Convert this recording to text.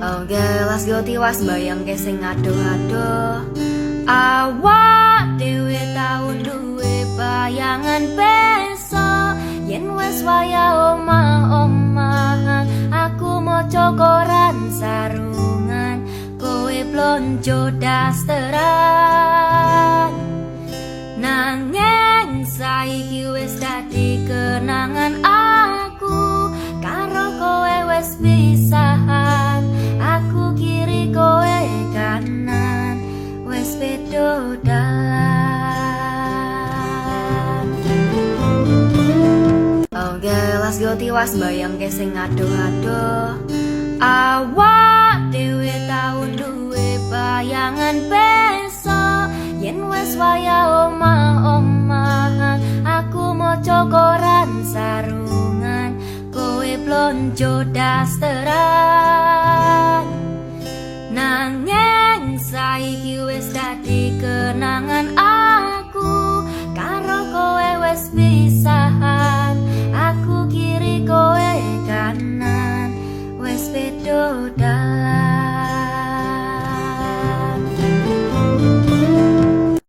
Oke, let's go tiwas bayang ke sing adoh-adoh. Awak dhewe tau duwe bayangan besok yen wis waya omah-omahan. Aku maca koran sarungan, kowe blonjo dasteran. Nanging saiki wis dadi kenangan aku karo kowe wis pisahan. Aku kiri kowe kanan, wis beda dalan. Oke, let's go tiwas bayang ke sing adoh-adoh. Awak dhewe tau duwe bayangan besok yen wis waya omah-omahan. Aku maca koran sarungan, kowe blonjo dasteran. Nanging saiki wis dadi kenangan aku karo kowe wis pisahan. Aku kiri kowe kanan, wis beda dalan.